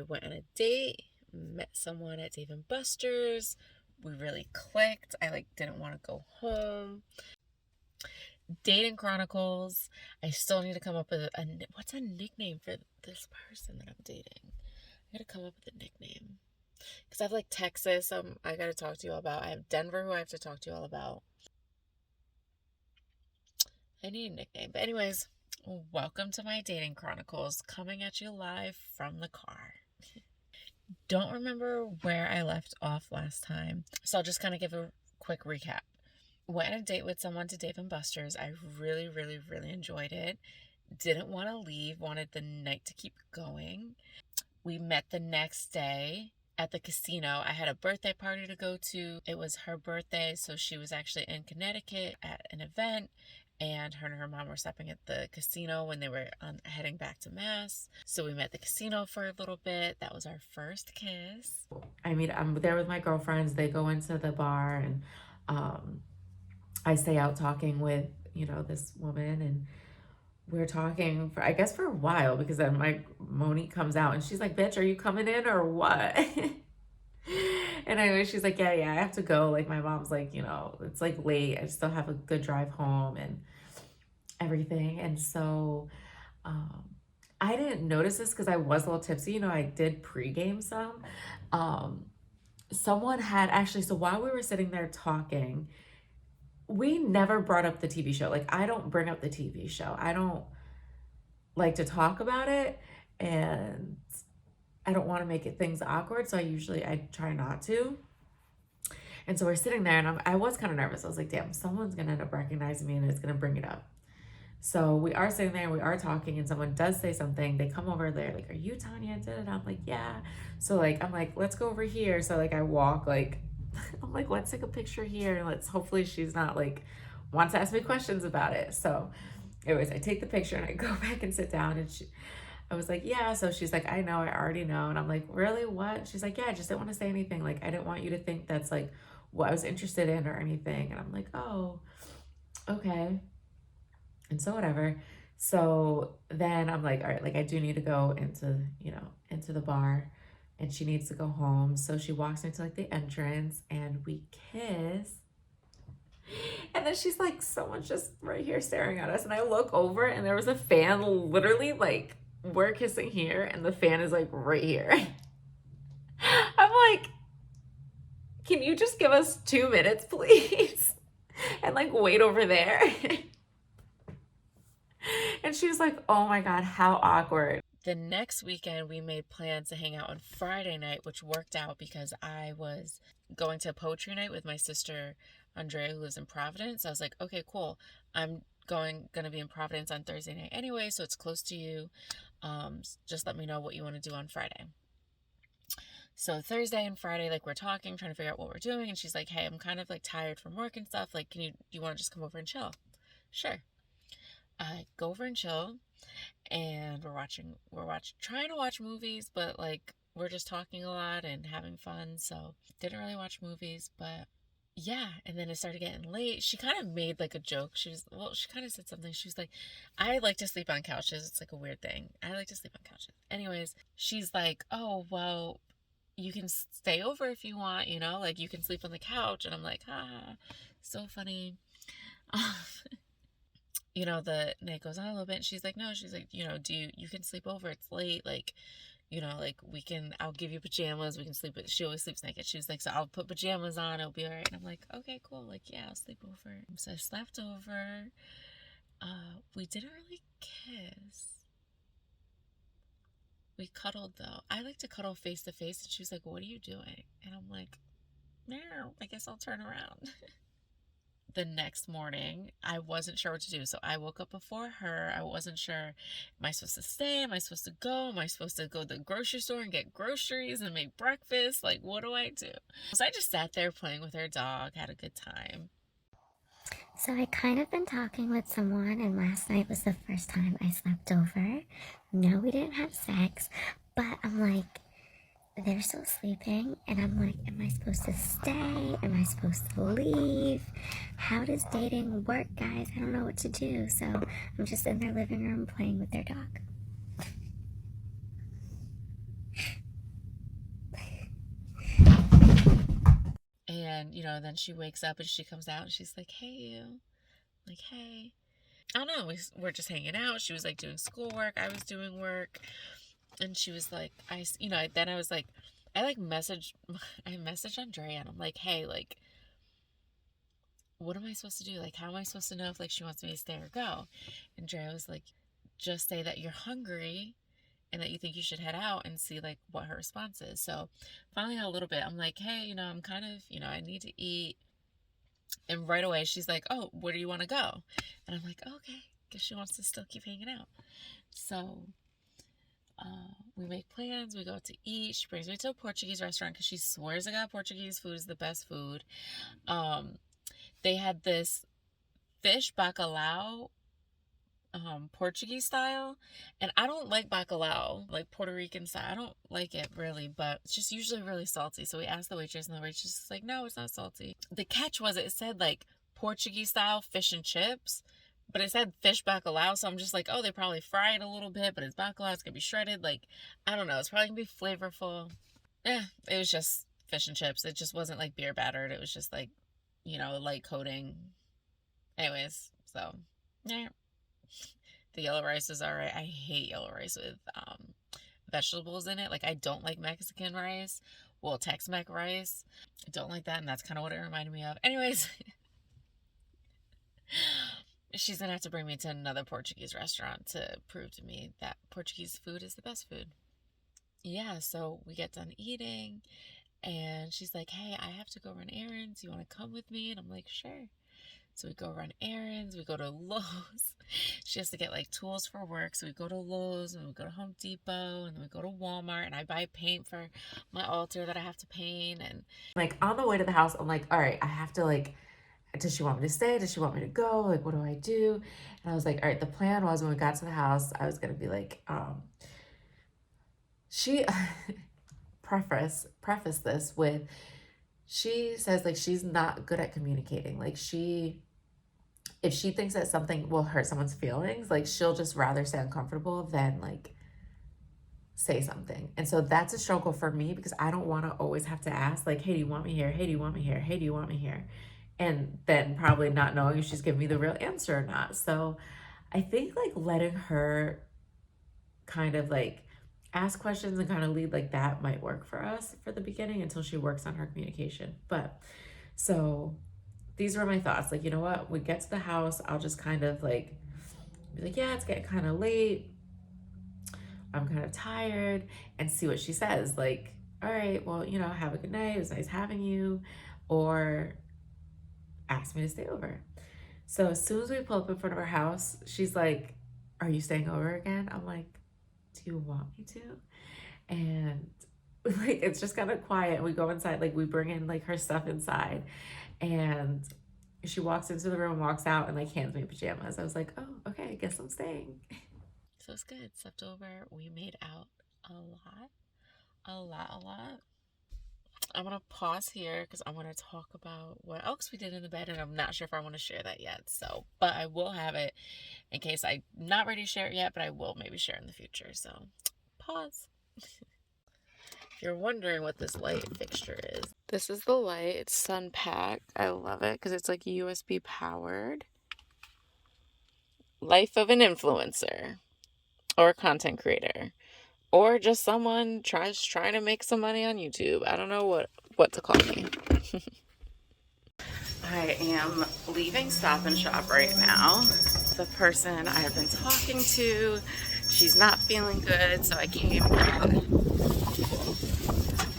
I went on a date, met someone at Dave & Buster's. We really clicked. I like didn't want to go home. Dating Chronicles. I still need to come up with what's a nickname for this person that I'm dating. I gotta come up with a nickname. Because I have like Texas, I gotta talk to you all about. I have Denver, who I have to talk to you all about. I need a nickname. But anyways, welcome to my Dating Chronicles, coming at you live from the car. Don't remember where I left off last time, so I'll just kind of give a quick recap. Went on a date with someone to Dave & Buster's. I really, really, really enjoyed it. Didn't want to leave, wanted the night to keep going. We met the next day at the casino. I had a birthday party to go to. It was her birthday, so she was actually in Connecticut at an event, and her mom were stopping at the casino when they were heading back to Mass. So we met at the casino for a little bit. That was our first kiss. I mean, I'm there with my girlfriends. They go into the bar, and I stay out talking with, this woman, and we're talking for, I guess, for a while, because then Monique comes out and she's like, bitch, are you coming in or what? And anyway, she's like, yeah, I have to go. Like, my mom's like, it's like late. I still have a good drive home and everything. And so I didn't notice this because I was a little tipsy. I did pregame some. Someone had actually, so while we were sitting there talking, we never brought up the TV show. Like, I don't bring up the TV show. I don't like to talk about it, and I don't want to make things awkward, so I try not to. And so we're sitting there, and I was kind of nervous. I was like, damn, someone's going to end up recognizing me and it's going to bring it up. So we are sitting there, we are talking, and someone does say something. They come over there, like, are you Tania? And I'm like, yeah. So, like, I'm like, let's go over here. So, like, I walk, like, I'm like, let's take a picture here, and hopefully she's not, like, wants to ask me questions about it. So, anyways, I take the picture, and I go back and sit down, and I was like, yeah. So she's like, I know, I already know. And I'm like, really, what? She's like, yeah, I just didn't want to say anything. Like, I didn't want you to think that's, like, what I was interested in or anything. And I'm like, oh, okay. And so whatever. So then I'm like, all right, like, I do need to go into the bar, and she needs to go home. So she walks into, like, the entrance, and we kiss. And then she's like, someone's just right here staring at us. And I look over, and there was a fan, literally, like, we're kissing here, and the fan is, like, right here. I'm like, can you just give us 2 minutes, please? And, like, wait over there. And she was like, oh my God, how awkward. The next weekend, we made plans to hang out on Friday night, which worked out because I was going to a poetry night with my sister, Andrea, who lives in Providence. I was like, okay, cool. I'm going to be in Providence on Thursday night anyway, so it's close to you. Just let me know what you want to do on Friday. So Thursday and Friday, like, we're talking, trying to figure out what we're doing. And she's like, hey, I'm kind of, like, tired from work and stuff. Like, do you want to just come over and chill? Sure. I go over and chill, and we're trying to watch movies, but, like, we're just talking a lot and having fun. So didn't really watch movies, but yeah. And then it started getting late. She kind of made, like, a joke. She kind of said something. She was like, I like to sleep on couches. It's, like, a weird thing. I like to sleep on couches. Anyways, she's like, oh, well, you can stay over if you want, like, you can sleep on the couch. And I'm like, so funny. The night goes on a little bit, and she's like, no, she's like, you can sleep over, it's late, like, like, I'll give you pajamas, we can sleep, but she always sleeps naked. She was like, so I'll put pajamas on, it'll be all right. And I'm like, okay, cool, like, yeah, I'll sleep over. So I slept over. We didn't really kiss. We cuddled, though. I like to cuddle face to face, and she was like, what are you doing? And I'm like, no, I guess I'll turn around. The next morning, I wasn't sure what to do. So I woke up before her. I wasn't sure, am I supposed to stay? Am I supposed to go? Am I supposed to go to the grocery store and get groceries and make breakfast? Like, what do I do? So I just sat there playing with her dog, had a good time. So I kind of been talking with someone, and last night was the first time I slept over. No, we didn't have sex, but I'm like, they're still sleeping, and I'm like, am I supposed to stay? Am I supposed to leave? How does dating work, guys? I don't know what to do. So I'm just in their living room playing with their dog. And, you know, then she wakes up and she comes out and she's like, hey, you. I'm like, hey. I don't know. We're just hanging out. She was like doing schoolwork. I was doing work. And she was like, then I was like, I messaged Andrea and I'm like, hey, like, what am I supposed to do? Like, how am I supposed to know if like she wants me to stay or go? And Andrea was like, just say that you're hungry and that you think you should head out and see like what her response is. So finally a little bit, I'm like, hey, you know, I'm kind of, you know, I need to eat. And right away she's like, oh, where do you want to go? And I'm like, okay, guess she wants to still keep hanging out. So we make plans, we go out to eat. She brings me to a Portuguese restaurant because she swears I got Portuguese food is the best food. They had this fish bacalhau, Portuguese style, and I don't like bacalhau, like Puerto Rican style. I don't like it really, but it's just usually really salty. So we asked the waitress, and the waitress is like, no, it's not salty. The catch was it said like Portuguese style fish and chips, but it said fish bacalhau, so I'm just like, oh, they probably fry it a little bit, but it's bacalhau, it's gonna be shredded. Like, I don't know, it's probably gonna be flavorful. It was just fish and chips. It just wasn't like beer battered. It was just like, you know, light coating. Anyways, so yeah. The yellow rice is alright. I hate yellow rice with vegetables in it. Like, I don't like Mexican rice. Well, Tex-Mex rice. I don't like that, and that's kind of what it reminded me of. Anyways, she's gonna have to bring me to another Portuguese restaurant to prove to me that Portuguese food is the best food. Yeah, so we get done eating, and she's like, hey, I have to go run errands. You want to come with me? And I'm like, sure. So we go run errands. We go to Lowe's. She has to get like tools for work. So we go to Lowe's and we go to Home Depot and then we go to Walmart and I buy paint for my altar that I have to paint. And like on the way to the house, I'm like, all right, I have to like, does she want me to stay? Does she want me to go? Like, what do I do? And I was like, all right, the plan was when we got to the house, I was going to be like, she preface this with, she says like she's not good at communicating. Like if she thinks that something will hurt someone's feelings, like she'll just rather stay uncomfortable than like say something. And so that's a struggle for me because I don't want to always have to ask like, hey, do you want me here? Hey, do you want me here? Hey, do you want me here? And then probably not knowing if she's giving me the real answer or not. So I think like letting her kind of like ask questions and kind of lead like that might work for us for the beginning until she works on her communication. But so these were my thoughts. Like, you know what? We get to the house, I'll just kind of like be like, yeah, it's getting kind of late. I'm kind of tired, and see what she says. Like, all right, well, you know, have a good night. It was nice having you. Or ask me to stay over. So as soon as we pull up in front of her house, she's like, are you staying over again? I'm like, do you want me to? And like it's just kind of quiet. We go inside, like we bring in like her stuff inside, and she walks into the room, walks out, and like hands me pajamas. I was like, oh, okay, I guess I'm staying. So it's good. Slept over. We made out a lot. I'm gonna pause here because I want to talk about what else we did in the bed, and I'm not sure if I want to share that yet. So, but I will have it in case I'm not ready to share it yet, but I will maybe share in the future. So, pause. If you're wondering what this light fixture is, this is the light. It's sun packed. I love it because it's like USB powered. Life of an influencer or a content creator. Or just someone trying to make some money on YouTube. I don't know what to call me. I am leaving Stop and Shop right now. The person I have been talking to, she's not feeling good, so I came out.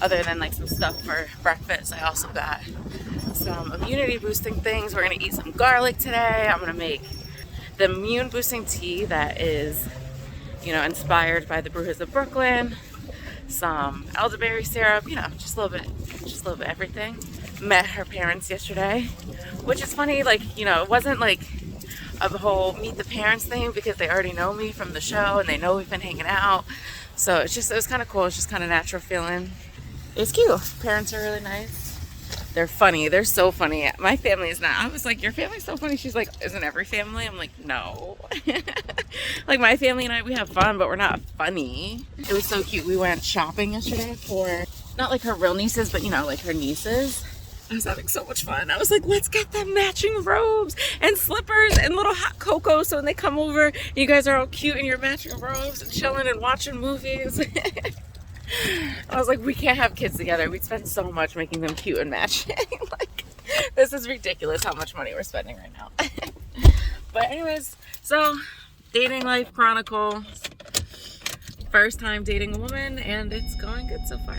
Other than like some stuff for breakfast, I also got some immunity boosting things. We're gonna eat some garlic today. I'm gonna make the immune boosting tea that is, you know, inspired by the Brewers of Brooklyn, some elderberry syrup, you know, just a little bit everything. Met her parents yesterday, which is funny, like, you know, it wasn't like a whole meet the parents thing because they already know me from the show and they know we've been hanging out. So it was kind of cool. It's just kind of natural feeling. It's cute. Parents are really nice. They're funny. They're so funny. My family is not. I was like, your family's so funny. She's like, isn't every family? I'm like, no. Like my family and I, we have fun, but we're not funny. It was so cute. We went shopping yesterday for, not like her real nieces, but you know, like her nieces. I was having so much fun. I was like, let's get them matching robes and slippers and little hot cocoa so when they come over, you guys are all cute in your matching robes and chilling and watching movies. I was like, we can't have kids together. We'd spend so much making them cute and matching. Like, this is ridiculous how much money we're spending right now. But anyways, so dating life chronicle. First time dating a woman, and it's going good so far.